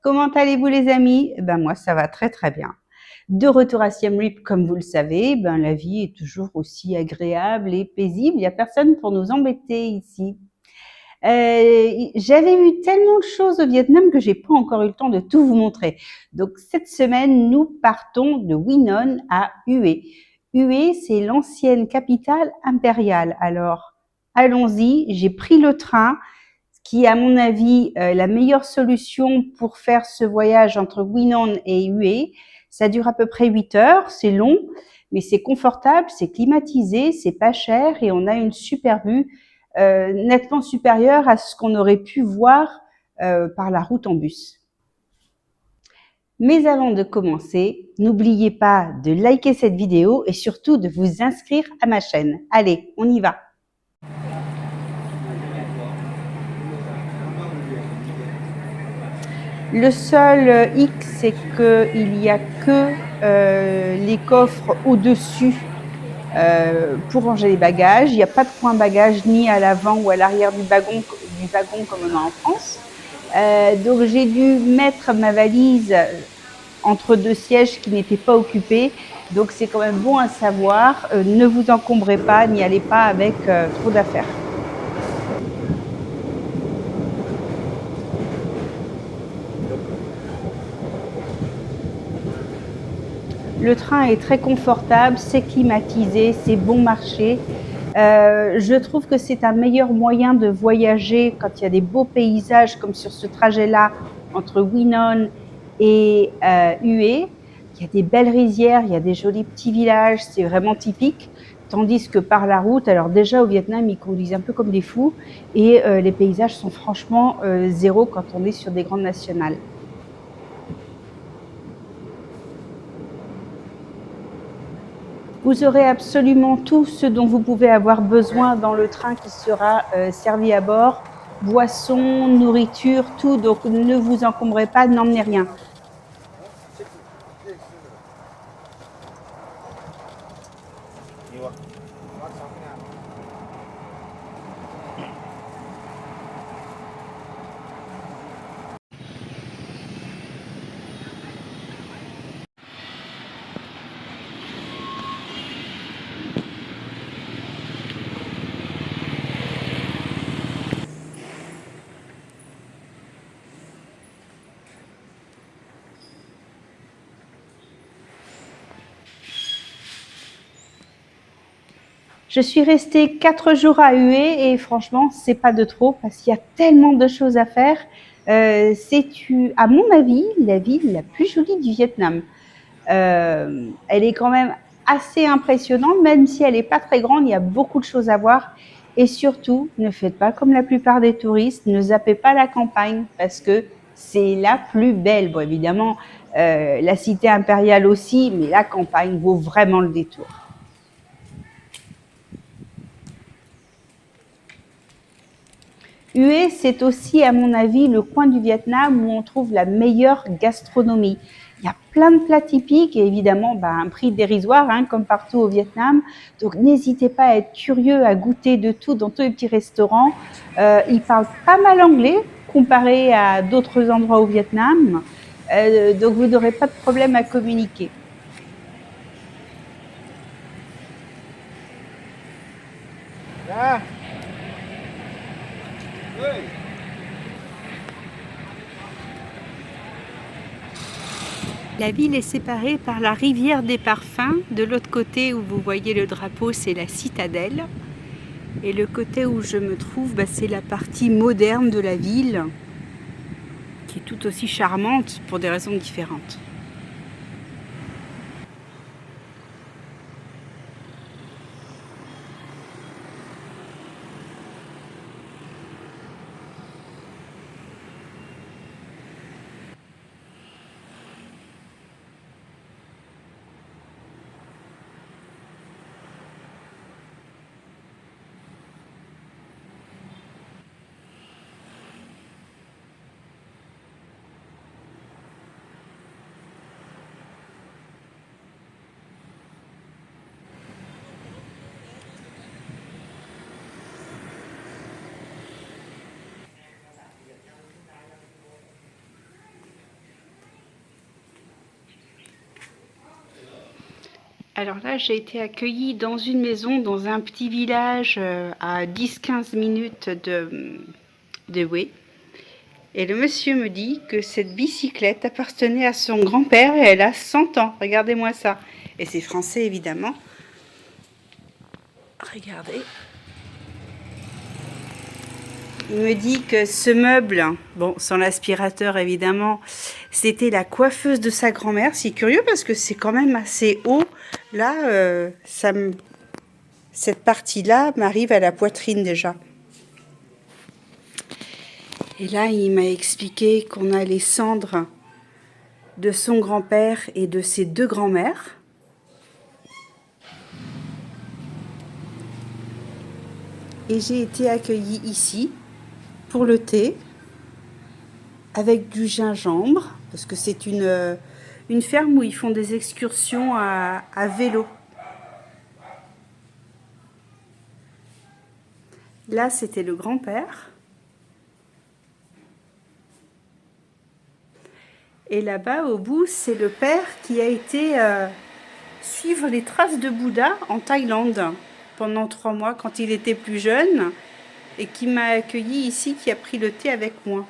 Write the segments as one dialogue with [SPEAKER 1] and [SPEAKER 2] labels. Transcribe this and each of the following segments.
[SPEAKER 1] Comment allez-vous les amis? Moi ça va très très bien. De retour à Siem Reap, comme vous le savez, la vie est toujours aussi agréable et paisible. Il n'y a personne pour nous embêter ici. J'avais vu tellement de choses au Vietnam que j'ai pas encore eu le temps de tout vous montrer. Donc cette semaine, nous partons de Quy à Hue. Hue, c'est l'ancienne capitale impériale. Alors allons-y, j'ai pris le train, qui est à mon avis la meilleure solution pour faire ce voyage entre Quy et Hue. Ça dure à peu près 8 heures, c'est long, mais c'est confortable, c'est climatisé, c'est pas cher et on a une super vue nettement supérieure à ce qu'on aurait pu voir par la route en bus. Mais avant de commencer, n'oubliez pas de liker cette vidéo et surtout de vous inscrire à ma chaîne. Allez, on y va! Le seul hic, c'est qu'il n'y a que les coffres au-dessus pour ranger les bagages. Il n'y a pas de coin bagage ni à l'avant ou à l'arrière du wagon comme on a en France. Donc j'ai dû mettre ma valise entre deux sièges qui n'étaient pas occupés. Donc c'est quand même bon à savoir. Ne vous encombrez pas, n'y allez pas avec trop d'affaires. Le train est très confortable, c'est climatisé, c'est bon marché. Je trouve que c'est un meilleur moyen de voyager quand il y a des beaux paysages comme sur ce trajet-là entre Quy et Hue. Il y a des belles rizières, il y a des jolis petits villages, c'est vraiment typique. Tandis que par la route, alors déjà au Vietnam, ils conduisent un peu comme des fous et les paysages sont franchement zéro quand on est sur des grandes nationales. Vous aurez absolument tout ce dont vous pouvez avoir besoin dans le train qui sera servi à bord. Boissons, nourriture, tout. Donc ne vous encombrez pas, n'emmenez rien. Je suis restée 4 jours à Hue et franchement, c'est pas de trop parce qu'il y a tellement de choses à faire. C'est, à mon avis, la ville la plus jolie du Vietnam. Elle est quand même assez impressionnante, même si elle n'est pas très grande, il y a beaucoup de choses à voir. Et surtout, ne faites pas comme la plupart des touristes, ne zappez pas la campagne parce que c'est la plus belle. Bon, évidemment, la cité impériale aussi, mais la campagne vaut vraiment le détour. Hue, c'est aussi, à mon avis, le coin du Vietnam où on trouve la meilleure gastronomie. Il y a plein de plats typiques et évidemment un prix dérisoire, comme partout au Vietnam. Donc n'hésitez pas à être curieux, à goûter de tout dans tous les petits restaurants. Ils parlent pas mal anglais comparé à d'autres endroits au Vietnam. Donc vous n'aurez pas de problème à communiquer. Ah. Oui. La ville est séparée par la rivière des Parfums. De l'autre côté où vous voyez le drapeau, c'est la citadelle. Et le côté où je me trouve, c'est la partie moderne de la ville, qui est tout aussi charmante pour des raisons différentes. Alors là, j'ai été accueillie dans une maison, dans un petit village à 10-15 minutes de Hue. Et le monsieur me dit que cette bicyclette appartenait à son grand-père et elle a 100 ans. Regardez-moi ça. Et c'est français, évidemment. Regardez. Il me dit que ce meuble, bon, sans l'aspirateur évidemment, c'était la coiffeuse de sa grand-mère. C'est curieux parce que c'est quand même assez haut. Là, cette partie-là m'arrive à la poitrine déjà. Et là, il m'a expliqué qu'on a les cendres de son grand-père et de ses deux grands-mères. Et j'ai été accueillie ici pour le thé avec du gingembre, parce que c'est une ferme où ils font des excursions à vélo. Là, c'était le grand-père. Et là-bas, au bout, c'est le père qui a été suivre les traces de Bouddha en Thaïlande pendant 3 mois quand il était plus jeune et qui m'a accueilli ici, qui a pris le thé avec moi.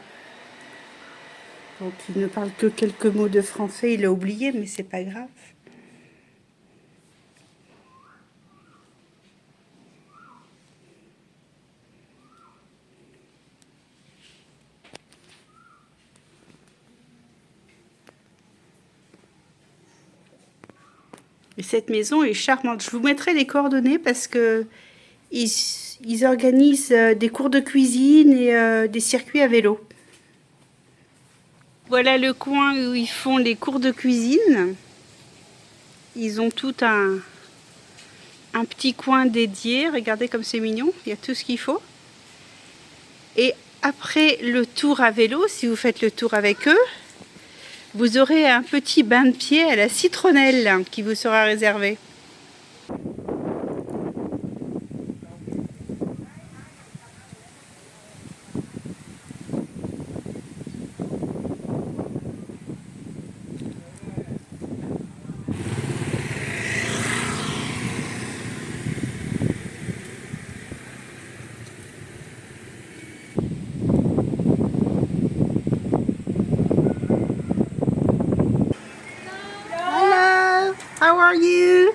[SPEAKER 1] Donc il ne parle que quelques mots de français, il a oublié, mais c'est pas grave. Et cette maison est charmante. Je vous mettrai les coordonnées parce que ils organisent des cours de cuisine et des circuits à vélo. Voilà le coin où ils font les cours de cuisine. Ils ont tout un petit coin dédié. Regardez comme c'est mignon. Il y a tout ce qu'il faut. Et après le tour à vélo, si vous faites le tour avec eux, vous aurez un petit bain de pied à la citronnelle qui vous sera réservé. Hello, how are you?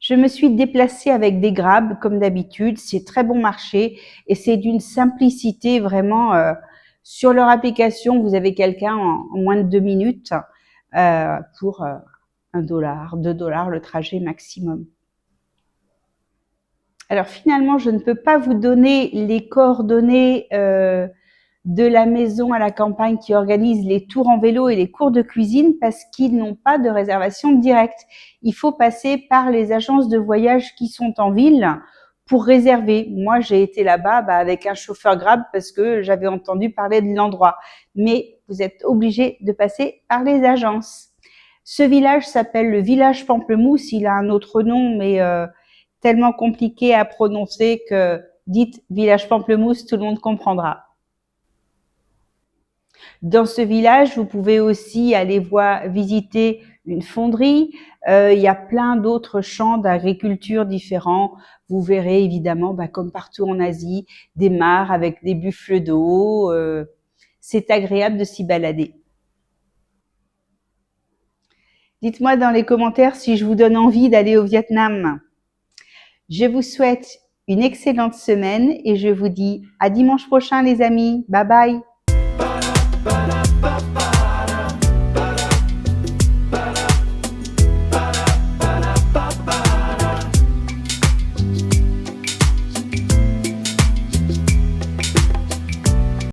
[SPEAKER 1] Je me suis déplacée avec des Grab, comme d'habitude. C'est très bon marché et c'est d'une simplicité vraiment. Sur leur application, vous avez quelqu'un en moins de 2 minutes pour $1, $2 le trajet maximum. Alors finalement, je ne peux pas vous donner les coordonnées de la maison à la campagne qui organise les tours en vélo et les cours de cuisine parce qu'ils n'ont pas de réservation directe. Il faut passer par les agences de voyage qui sont en ville pour réserver. Moi, j'ai été là-bas avec un chauffeur Grab parce que j'avais entendu parler de l'endroit. Mais vous êtes obligé de passer par les agences. Ce village s'appelle le village Pamplemousse. Il a un autre nom, mais tellement compliqué à prononcer que dites village Pamplemousse, tout le monde comprendra. Dans ce village, vous pouvez aussi aller visiter une fonderie. Il y a plein d'autres champs d'agriculture différents. Vous verrez évidemment, comme partout en Asie, des mares avec des buffles d'eau. C'est agréable de s'y balader. Dites-moi dans les commentaires si je vous donne envie d'aller au Vietnam. Je vous souhaite une excellente semaine et je vous dis à dimanche prochain les amis. Bye bye.